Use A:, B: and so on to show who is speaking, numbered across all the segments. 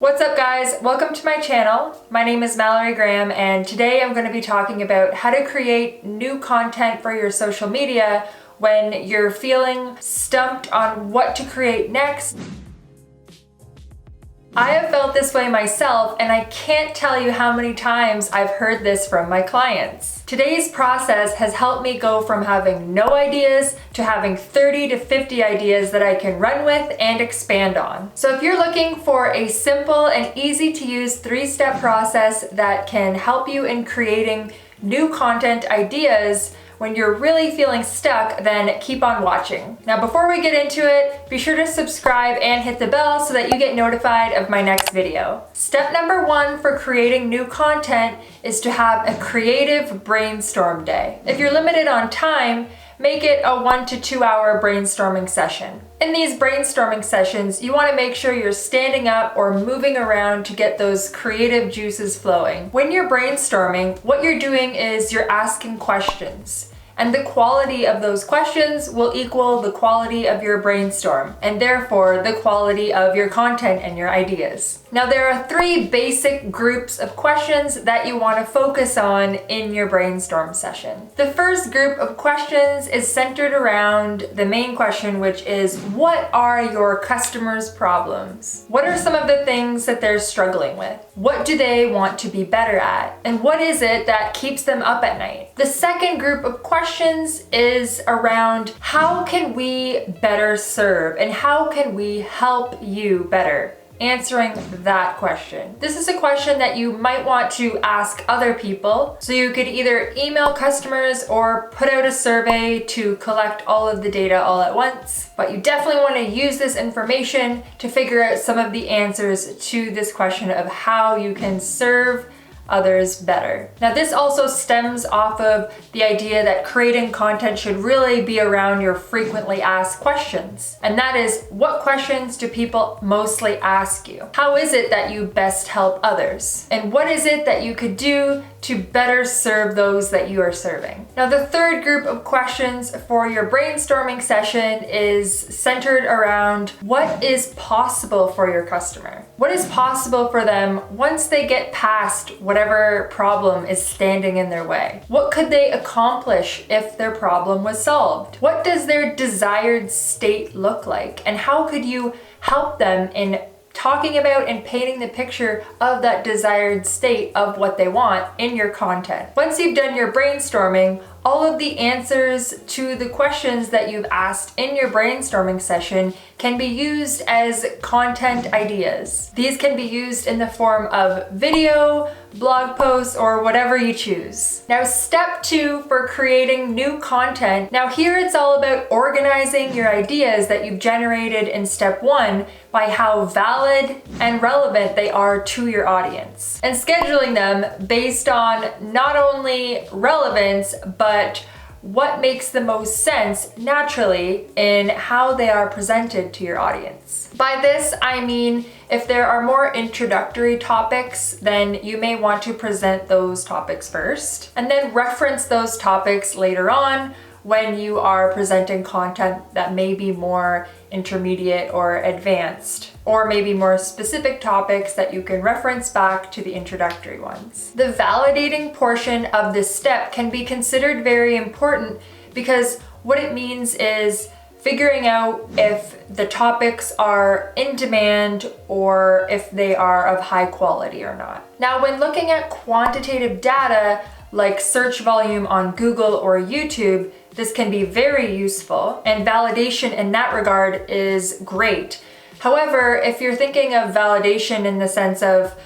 A: What's up guys? Welcome to my channel. My name is Mallory Graham and today I'm going to be talking about how to create new content for your social media when you're feeling stumped on what to create next. I have felt this way myself and I can't tell you how many times I've heard this from my clients. Today's process has helped me go from having no ideas to having 30 to 50 ideas that I can run with and expand on. So if you're looking for a simple and easy to use 3-step process that can help you in creating new content ideas when you're really feeling stuck, then keep on watching. Now before we get into it, be sure to subscribe and hit the bell so that you get notified of my next video. Step number 1 for creating new content is to have a creative brainstorm day. If you're limited on time, make it a 1 to 2 hour brainstorming session. In these brainstorming sessions, you want to make sure you're standing up or moving around to get those creative juices flowing. When you're brainstorming, what you're doing is you're asking questions. And the quality of those questions will equal the quality of your brainstorm, and therefore the quality of your content and your ideas. Now there are 3 basic groups of questions that you want to focus on in your brainstorm session. The first group of questions is centered around the main question, which is, what are your customers' problems? What are some of the things that they're struggling with? What do they want to be better at? And what is it that keeps them up at night? The second group of questions is around how can we better serve and how can we help you better? Answering that question. This is a question that you might want to ask other people. So you could either email customers or put out a survey to collect all of the data all at once. But you definitely want to use this information to figure out some of the answers to this question of how you can serve others better. Now this also stems off of the idea that creating content should really be around your frequently asked questions. And that is, what questions do people mostly ask you? How is it that you best help others? And what is it that you could do to better serve those that you are serving? Now the third group of questions for your brainstorming session is centered around what is possible for your customer. What is possible for them once they get past whatever problem is standing in their way? What could they accomplish if their problem was solved? What does their desired state look like? And how could you help them in talking about and painting the picture of that desired state of what they want in your content? Once you've done your brainstorming, all of the answers to the questions that you've asked in your brainstorming session can be used as content ideas. These can be used in the form of video, blog posts, or whatever you choose. Now, step 2 for creating new content. Now here it's all about organizing your ideas that you've generated in step 1 by how valid and relevant they are to your audience, and scheduling them based on not only relevance, but what makes the most sense naturally in how they are presented to your audience. By this, I mean, if there are more introductory topics, then you may want to present those topics first, and then reference those topics later on when you are presenting content that may be more intermediate or advanced, or maybe more specific topics that you can reference back to the introductory ones. The validating portion of this step can be considered very important because what it means is figuring out if the topics are in demand or if they are of high quality or not. Now, when looking at quantitative data like search volume on Google or YouTube, this can be very useful, and validation in that regard is great. However, if you're thinking of validation in the sense of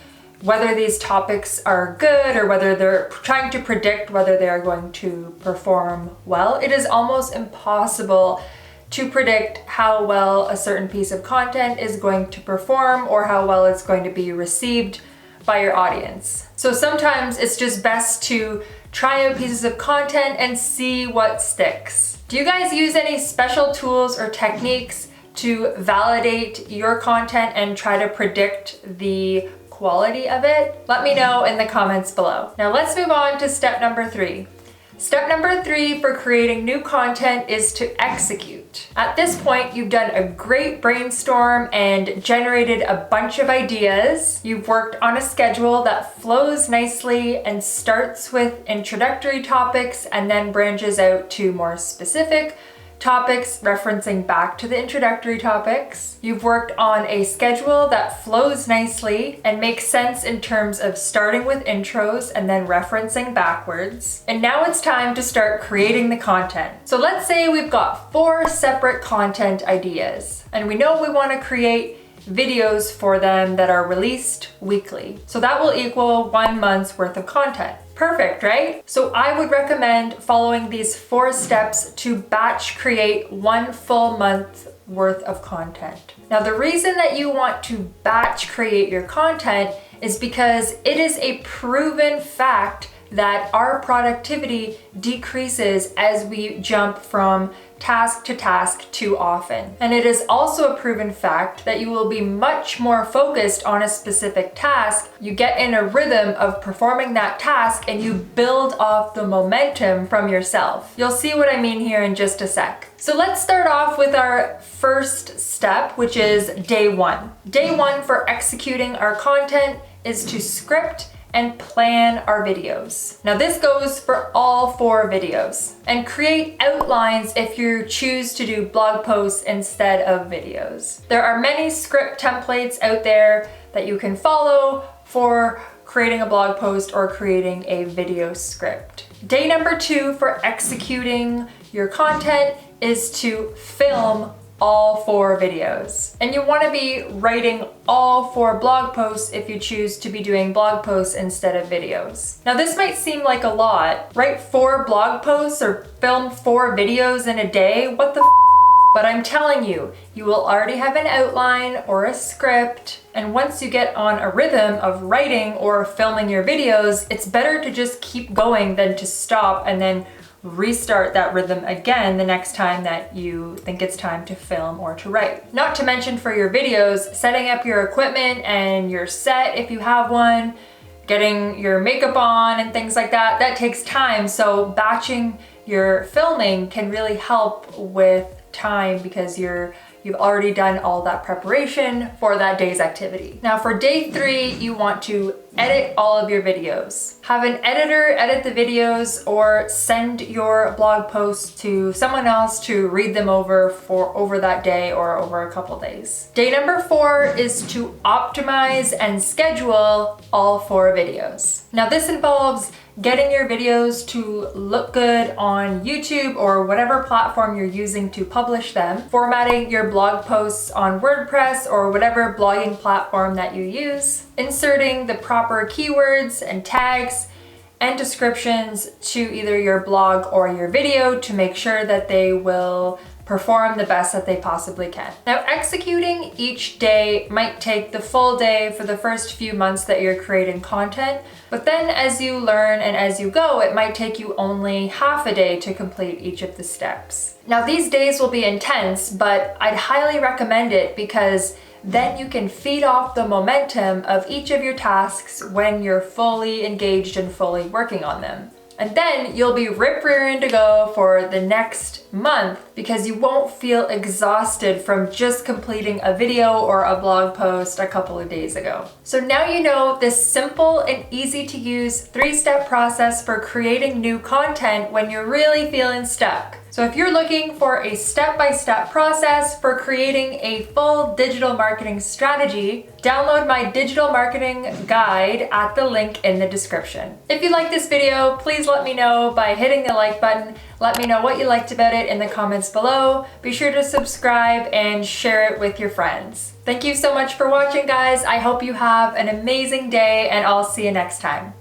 A: whether these topics are good or whether they're trying to predict whether they are going to perform well, it is almost impossible to predict how well a certain piece of content is going to perform or how well it's going to be received by your audience. So sometimes it's just best to try out pieces of content and see what sticks. Do you guys use any special tools or techniques to validate your content and try to predict the quality of it? Let me know in the comments below. Now let's move on to step number 3. Step number 3 for creating new content is to execute. At this point, you've done a great brainstorm and generated a bunch of ideas. You've worked on a schedule that flows nicely and starts with introductory topics and then branches out to more specific topics referencing back to the introductory topics. You've worked on a schedule that flows nicely and makes sense in terms of starting with intros and then referencing backwards. And now it's time to start creating the content. So let's say we've got 4 separate content ideas and we know we want to create videos for them that are released weekly. So that will equal 1 month's worth of content. Perfect, right? So I would recommend following these 4 steps to batch create 1 full month worth of content. Now, the reason that you want to batch create your content is because it is a proven fact that our productivity decreases as we jump from task to task too often. And it is also a proven fact that you will be much more focused on a specific task. You get in a rhythm of performing that task and you build off the momentum from yourself. You'll see what I mean here in just a sec. So let's start off with our first step, which is day 1. Day 1 for executing our content is to script and plan our videos. Now this goes for all 4 videos. And create outlines if you choose to do blog posts instead of videos. There are many script templates out there that you can follow for creating a blog post or creating a video script. Day number 2 for executing your content is to film all 4 videos. And you want to be writing all 4 blog posts if you choose to be doing blog posts instead of videos. Now this might seem like a lot. Write 4 blog posts or film 4 videos in a day? What the f? But I'm telling you, you will already have an outline or a script. And once you get on a rhythm of writing or filming your videos, it's better to just keep going than to stop and then restart that rhythm again the next time that you think it's time to film or to write. Not to mention for your videos, setting up your equipment and your set if you have one, getting your makeup on and things like that, that takes time. So batching your filming can really help with time because you've already done all that preparation for that day's activity. Now for day 3, you want to edit all of your videos. Have an editor edit the videos or send your blog posts to someone else to read them over that day or over a couple days. Day number 4 is to optimize and schedule all 4 videos. Now this involves getting your videos to look good on YouTube or whatever platform you're using to publish them, formatting your blog posts on WordPress or whatever blogging platform that you use, inserting the proper keywords and tags and descriptions to either your blog or your video to make sure that they will perform the best that they possibly can. Now, executing each day might take the full day for the first few months that you're creating content, but then as you learn and as you go, it might take you only half a day to complete each of the steps. Now, these days will be intense, but I'd highly recommend it because then you can feed off the momentum of each of your tasks when you're fully engaged and fully working on them. And then you'll be rip-rearing to go for the next month because you won't feel exhausted from just completing a video or a blog post a couple of days ago. So now you know this simple and easy to use 3-step process for creating new content when you're really feeling stuck. So if you're looking for a step-by-step process for creating a full digital marketing strategy, download my digital marketing guide at the link in the description. If you like this video, please let me know by hitting the like button. Let me know what you liked about it in the comments below. Be sure to subscribe and share it with your friends. Thank you so much for watching, guys. I hope you have an amazing day and I'll see you next time.